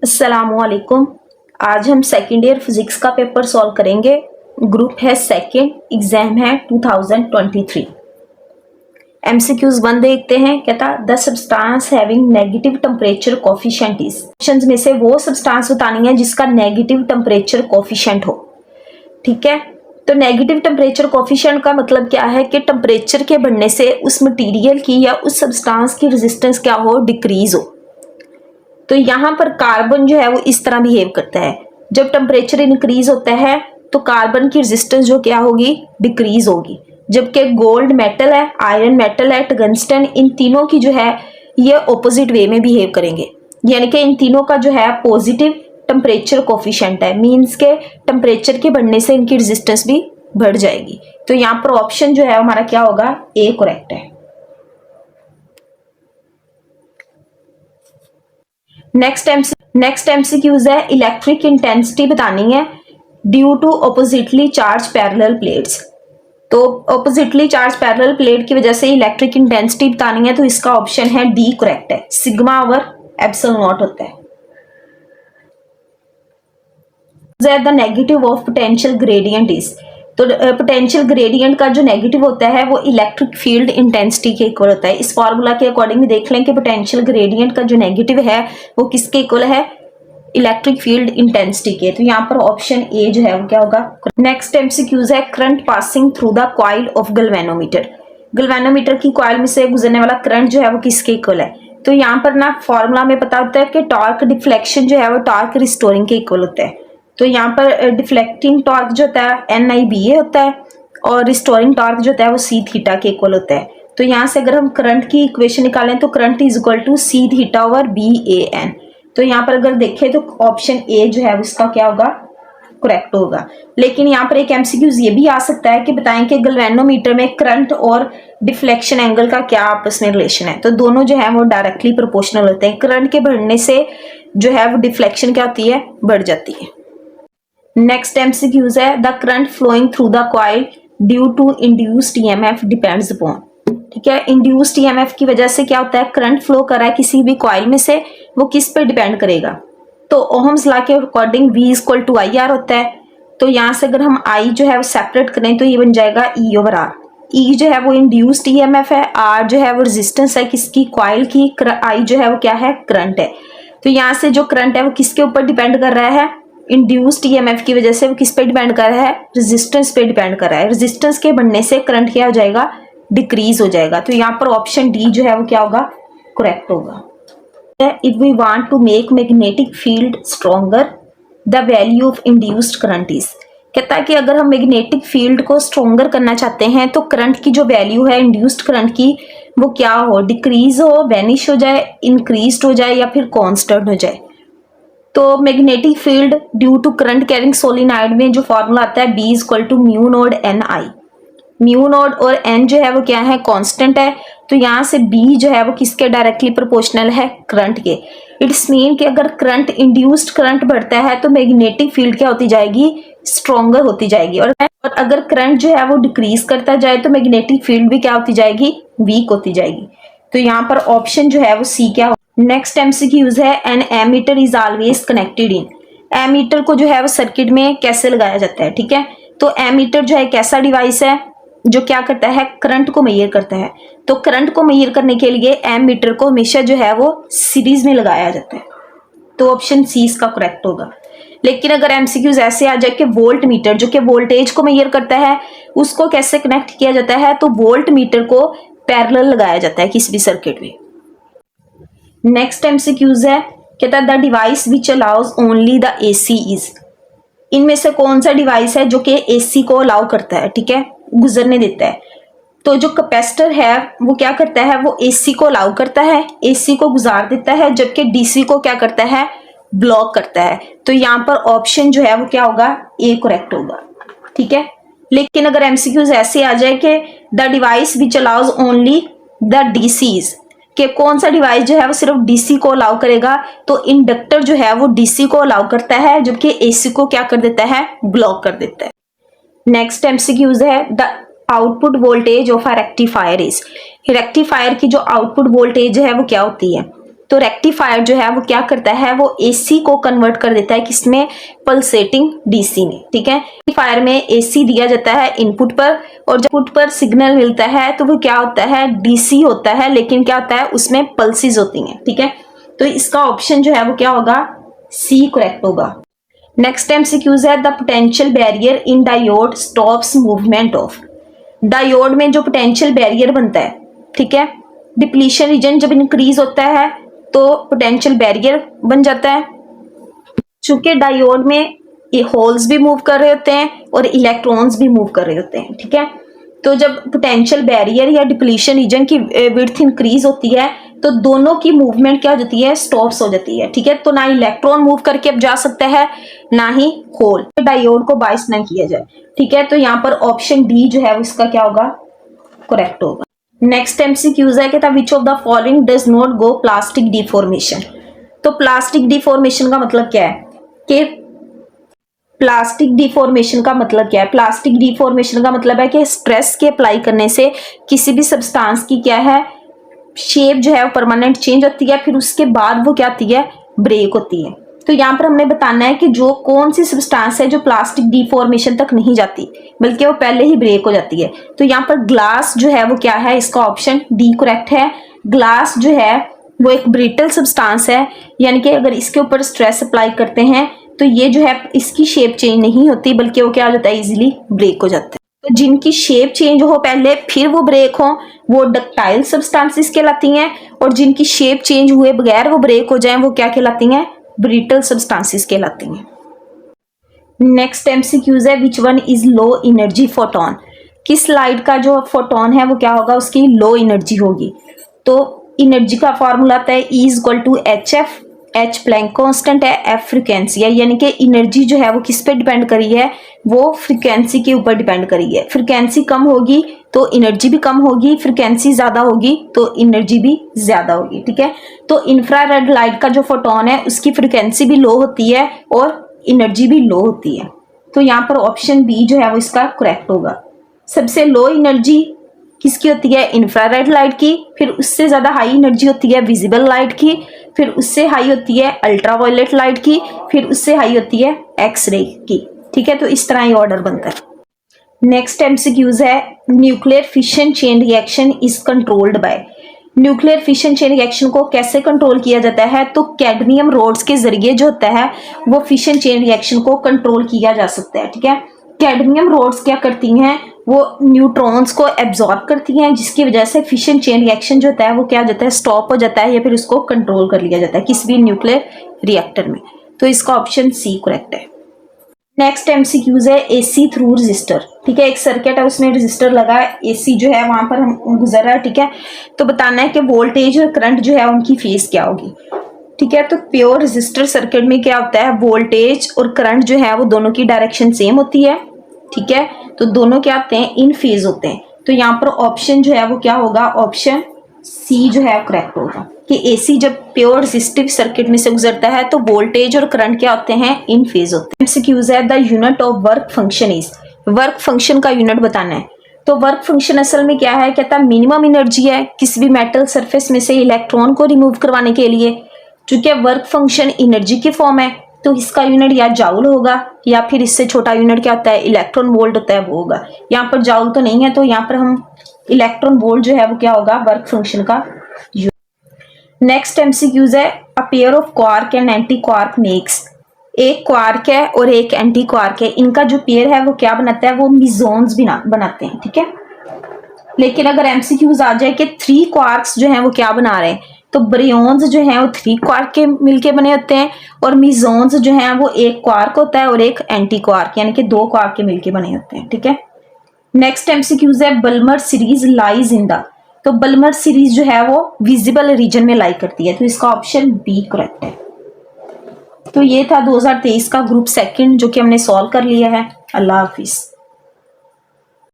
अस्सलामुअलैकुम। आज हम सेकेंड ईयर फिजिक्स का पेपर सॉल्व करेंगे। ग्रुप है सेकेंड, एग्जाम है 2023। एमसीक्यूज 1 देखते हैं। कहता the substance having negative temperature coefficient is. Options में से वो सब्सटेंस बतानी है जिसका नेगेटिव टेम्परेचर कोफिशिएंट हो। ठीक है, तो नेगेटिव टेम्परेचर कोफिशिएंट का मतलब क्या है कि टेम्परेचर के बढ़ने से उस मटेरियल की या उस सब्सटेंस की रेजिस्टेंस क्या हो, डिक्रीज हो। तो यहाँ पर कार्बन जो है वो इस तरह बिहेव करता है। जब टेम्परेचर इंक्रीज होता है तो कार्बन की रेजिस्टेंस जो क्या होगी, डिक्रीज होगी। जबकि गोल्ड मेटल है, आयरन मेटल है, टंगस्टन, इन तीनों की जो है ये ऑपोजिट वे में बिहेव करेंगे। यानी कि इन तीनों का जो है पॉजिटिव टेम्परेचर कोफिशिएंट है, मीन्स के टेम्परेचर के बढ़ने से इनकी रेजिस्टेंस भी बढ़ जाएगी। तो यहाँ पर ऑप्शन जो है हमारा क्या होगा, ए करेक्ट है। नेक्स्ट एमसीक्यूज है, इलेक्ट्रिक इंटेंसिटी बतानी है due to oppositely charge parallel plates. तो ऑपोजिटली चार्ज पैरेलल प्लेट की वजह से इलेक्ट्रिक इंटेंसिटी बतानी है, तो इसका ऑप्शन है डी करेक्ट है। सिग्मा ओवर एप्सिलॉन नॉट होता है। The negative of potential gradient is. तो पोटेंशियल ग्रेडियंट का जो नेगेटिव होता है वो इलेक्ट्रिक फील्ड इंटेंसिटी के इक्वल होता है। इस फॉर्मूला के अकॉर्डिंग देख लें कि पोटेंशियल ग्रेडियंट का जो नेगेटिव है वो किसके इक्वल है, इलेक्ट्रिक फील्ड इंटेंसिटी के। तो यहाँ पर ऑप्शन ए जो है वो क्या होगा। नेक्स्ट एमसीक्यूज है, current passing through the coil of galvanometer. Galvanometer की कॉइल में से गुजरने वाला करंट जो है वो किसके इक्वल है। तो यहाँ पर ना फॉर्मूला में पता होता है कि टॉर्क डिफ्लेक्शन जो है वो टॉर्क रिस्टोरिंग के इक्वल होता है। तो यहाँ पर डिफ्लेक्टिंग टॉर्क जो होता है NIBA होता है और रिस्टोरिंग टॉर्क जो होता है वो C थीटा के इक्वल होता है। तो यहाँ से अगर हम करंट की इक्वेशन निकालें तो current is equal to C theta over BAN। तो यहाँ पर अगर देखें तो ऑप्शन ए जो है उसका क्या होगा, करेक्ट होगा। लेकिन यहाँ पर एक एमसीक्यूज ये भी आ सकता है कि बताएं कि गैल्वेनोमीटर में करंट और डिफ्लेक्शन एंगल का क्या आपस में रिलेशन है। तो दोनों जो है वो डायरेक्टली प्रोपोर्शनल होते हैं। करंट के बढ़ने से जो है वो डिफ्लेक्शन क्या होती है, बढ़ जाती है। नेक्स्ट एमसीक्यूज है, the current flowing through the coil due to induced EMF depends upon. ठीक है, इंड्यूस्ड EMF की वजह से क्या होता है, करंट फ्लो कर रहा है किसी भी कॉइल में से, वो किस पे डिपेंड करेगा। तो ओहम्स लॉ के अकॉर्डिंग V इक्वल टू IR होता है। तो यहाँ से अगर हम I जो है वो सेपरेट करें तो ये बन जाएगा E ओवर R। E जो है वो इंड्यूस्ड EMF है, R जो है वो रेजिस्टेंस है किसकी, कॉइल की, I जो है वो क्या है, करंट है। तो यहाँ से जो करंट है वो किसके ऊपर डिपेंड कर रहा है, इंड्यूस्ड EMF की वजह से वो किस पे डिपेंड कर रहा है, रेजिस्टेंस पे डिपेंड कर रहा है। रेजिस्टेंस के बढ़ने से करंट क्या हो जाएगा, डिक्रीज हो जाएगा। तो यहाँ पर ऑप्शन डी जो है वो क्या होगा, करेक्ट होगा। If we want to make magnetic field stronger the value of induced current is. कहता है कि अगर हम मैग्नेटिक फील्ड को स्ट्रॉन्गर करना चाहते हैं तो करंट की जो वैल्यू है इंड्यूस्ड करंट की वो क्या हो, डिक्रीज हो, वैनिश हो जाए, इंक्रीज हो जाए या फिर कॉन्स्टेंट हो जाए। तो magnetic field due to current carrying solenoid में जो फॉर्मूला आता है B equal to mu naught NI। Mu naught और N जो है वो क्या है, कांस्टेंट है। तो यहाँ से B जो है वो किसके डायरेक्टली प्रोपोर्शनल है, करंट के। इट्स मीन कि अगर करंट इंड्यूस्ड करंट बढ़ता है तो मैग्नेटिक फील्ड क्या होती जाएगी, स्ट्रॉन्गर होती जाएगी। और अगर करंट जो है वो डिक्रीज करता जाए तो मैग्नेटिक फील्ड भी क्या होती जाएगी, वीक होती जाएगी। तो यहाँ पर ऑप्शन जो है वो C क्या। नेक्स्ट एमसीक्यूज है, an ammeter is always connected in. Ammeter को जो है वो सर्किट में कैसे लगाया जाता है। ठीक है, तो एमीटर जो है एक ऐसा डिवाइस है जो क्या करता है, करंट को मेजर करता है। तो करंट को मेजर करने के लिए एमीटर को हमेशा जो है वो सीरीज में लगाया जाता है। तो ऑप्शन C इसका करेक्ट होगा। लेकिन अगर एमसीक्यूज ऐसे आ जाए कि वोल्ट मीटर जो कि वोल्टेज को मेजर करता है उसको कैसे कनेक्ट किया जाता है, तो वोल्ट मीटर को पैरेलल लगाया जाता है किसी भी सर्किट में। नेक्स्ट एमसीक्यूज है, कहता है the device which allows only the AC is. इनमें से कौन सा डिवाइस है जो कि AC को अलाउ करता है, ठीक है, गुजरने देता है। तो जो कैपेसिटर है वो क्या करता है, वो AC को अलाउ करता है, AC को गुजार देता है, जबकि DC को क्या करता है, ब्लॉक करता है। तो यहाँ पर ऑप्शन जो है वो क्या होगा, A करेक्ट होगा। ठीक है, लेकिन अगर एमसीक्यूज ऐसे आ जाए कि the device which allows only the DCs, कि कौन सा डिवाइस जो है वो सिर्फ DC को अलाउ करेगा, तो इंडक्टर जो है वो DC को अलाउ करता है जबकि AC को क्या कर देता है, ब्लॉक कर देता है। नेक्स्ट एमसीक्यूज है, the output voltage of a rectifier is. Rectifier की जो आउटपुट वोल्टेज है वो क्या होती है। तो रेक्टिफायर जो है वो क्या करता है, वो एसी को कन्वर्ट कर देता है किसमें, पल्सेटिंग डीसी में। ठीक है, रेक्टिफायर में एसी दिया जाता है इनपुट पर, और जब इनपुट पर सिग्नल मिलता है तो वो क्या होता है, डीसी होता है, लेकिन क्या होता है उसमें पल्सेस होती हैं। ठीक है, तो इसका ऑप्शन जो है वो क्या होगा, सी करेक्ट होगा। नेक्स्ट एमसीक्यूज है, the potential barrier in diode stops movement of. Diode में जो पोटेंशियल बैरियर बनता है, ठीक है, डिप्लीशन रीजन जब इंक्रीज होता है तो पोटेंशियल बैरियर बन जाता है। चूंकि डायोड में होल्स भी मूव कर रहे होते हैं और इलेक्ट्रॉन्स भी मूव कर रहे होते हैं। ठीक है, तो जब पोटेंशियल बैरियर या डिप्लीशन रीजन की विड्थ इंक्रीज होती है तो दोनों की मूवमेंट क्या हो जाती है, स्टॉप्स हो जाती है। ठीक है, तो ना इलेक्ट्रॉन मूव करके अब जा सकता है ना ही होल, डायोड को बायस ना किया जाए। ठीक है, तो यहाँ पर ऑप्शन डी जो है इसका क्या होगा, करेक्ट होगा। नेक्स्ट एमसीक्यूज है, कहता which of the following does not go plastic deformation. तो प्लास्टिक डिफॉर्मेशन का मतलब क्या है कि प्लास्टिक डिफॉर्मेशन का मतलब क्या है, प्लास्टिक डिफॉर्मेशन का मतलब है कि स्ट्रेस के अप्लाई करने से किसी भी सब्सटेंस की क्या है, शेप जो है वो परमानेंट चेंज होती है, फिर उसके बाद वो क्या आती है, ब्रेक होती है। तो यहाँ पर हमने बताना है कि जो कौन सी सब्सटेंस है जो प्लास्टिक डिफॉर्मेशन तक नहीं जाती बल्कि वो पहले ही ब्रेक हो जाती है। तो यहाँ पर ग्लास जो है वो क्या है, इसका ऑप्शन डी करेक्ट है। ग्लास जो है वो एक ब्रिटल सब्सटेंस है, यानी कि अगर इसके ऊपर स्ट्रेस अप्लाई करते हैं तो ये जो है इसकी शेप चेंज नहीं होती बल्कि वो क्या हो जाता है, इजीली ब्रेक हो जाता है। तो जिनकी शेप चेंज हो पहले फिर वो ब्रेक हो वो डक्टाइल सब्सटेंसेस कहलाती हैं, और जिनकी शेप चेंज हुए बगैर वो ब्रेक हो जाएं वो क्या कहलाती हैं, ब्रिटल सब्सटेंसेस कहलाती हैं। नेक्स्ट एमसीक्यूज है, which one is low energy photon. किस लाइट का जो फोटोन है वो क्या होगा, उसकी लो एनर्जी होगी। तो एनर्जी का फॉर्मूला आता है E = hf, H Planck constant है, F फ्रीक्वेंसी है, यानी कि एनर्जी जो है वो किस पे डिपेंड करी है, वो फ्रीक्वेंसी के ऊपर डिपेंड करी है। फ्रीक्वेंसी कम होगी तो एनर्जी भी कम होगी, फ्रीक्वेंसी ज्यादा होगी तो एनर्जी भी ज्यादा होगी। ठीक है, तो इंफ्रारेड लाइट का जो फोटोन है उसकी फ्रीक्वेंसी भी लो होती है और एनर्जी भी लो होती है। तो यहाँ पर ऑप्शन बी जो है वो इसका करेक्ट होगा। सबसे लो एनर्जी किसकी होती है, इंफ्रारेड लाइट की, फिर उससे ज्यादा हाई एनर्जी होती है विजिबल लाइट की, फिर उससे हाई होती है अल्ट्रावायलेट लाइट की, फिर उससे हाई होती है एक्सरे की। ठीक है, तो इस तरह ये ऑर्डर बनता है। नेक्स्ट एमसीक्यूज है, nuclear fission chain reaction is controlled by. Nuclear fission chain reaction को कैसे कंट्रोल किया जाता है, तो कैडमियम रोड्स के जरिए जो होता है वो फिशन चेन रिएक्शन को कंट्रोल किया जा सकता है। ठीक है, कैडमियम रोड्स क्या करती हैं, वो न्यूट्रॉन्स को एब्जॉर्ब करती हैं, जिसकी वजह से फिशन चेन रिएक्शन जो होता है वो क्या हो जाता है, स्टॉप हो जाता है, या फिर उसको कंट्रोल कर लिया जाता है किसी भी न्यूक्लियर रिएक्टर में। तो इसका ऑप्शन सी करेक्ट है। नेक्स्ट एमसीक्यूज है, एसी थ्रू रजिस्टर। ठीक है, एक सर्किट है उसमें रजिस्टर लगा है, एसी जो है वहां पर हम गुजर रहा है। ठीक है, तो बताना है कि वोल्टेज और करंट जो है उनकी फेज क्या होगी। ठीक है, तो प्योर रजिस्टर सर्किट में क्या होता है, वोल्टेज और करंट जो है वो दोनों की डायरेक्शन सेम होती है। ठीक है, तो दोनों क्या होते हैं, इन फेज होते हैं। तो यहाँ पर ऑप्शन जो है वो क्या होगा, ऑप्शन सी जो है करेक्ट होगा कि एसी जब प्योर रेजिस्टिव सर्किट में से गुजरता है तो वोल्टेज और करंट क्या होते हैं, इन फेज होते हैं। एमसीक्यूज है, the unit of work function is. Work function का यूनिट बताना है। तो वर्क फंक्शन असल में क्या है, कहता है मिनिमम एनर्जी है किसी भी मेटल सरफेस में से इलेक्ट्रॉन को रिमूव करवाने के लिए। चूंकि वर्क फंक्शन एनर्जी की फॉर्म है तो इसका यूनिट या जाउल होगा या फिर इससे छोटा यूनिट क्या होता है, इलेक्ट्रॉन वोल्ट होता है, वो होगा। यहाँ पर जाउल तो नहीं है तो यहाँ पर हम इलेक्ट्रॉन वोल्ट जो है वो क्या होगा, वर्क फंक्शन का यूनिट। नेक्स्ट एमसीक्यूज है, a pair of quark and anti quark makes. एक क्वार्क है और एक एंटी क्वार्क है, इनका जो पेयर है वो क्या बनाता है, वो मिजोन्स बनाते हैं। ठीक है, लेकिन अगर एमसीक्यूज आ जाए कि 3 क्वार्क्स जो हैं वो क्या बना रहे हैं, तो ब्रियोन्स जो हैं वो 3 क्वार्क के मिलके बने होते हैं, और मिजोन्स जो हैं वो एक क्वार्क होता है और एक एंटी क्वार्क, यानी कि 2 क्वार्क के मिलके बने होते हैं। ठीक है, नेक्स्ट एमसीक्यूज है, बल्मर सीरीज लाइज इन द। तो बल्मर सीरीज जो है वो विजिबल रीजन में लाई करती है, तो इसका ऑप्शन बी करेक्ट है। तो ये था 2023 का ग्रुप सेकंड जो कि हमने सॉल्व कर लिया है। अल्लाह हाफिज।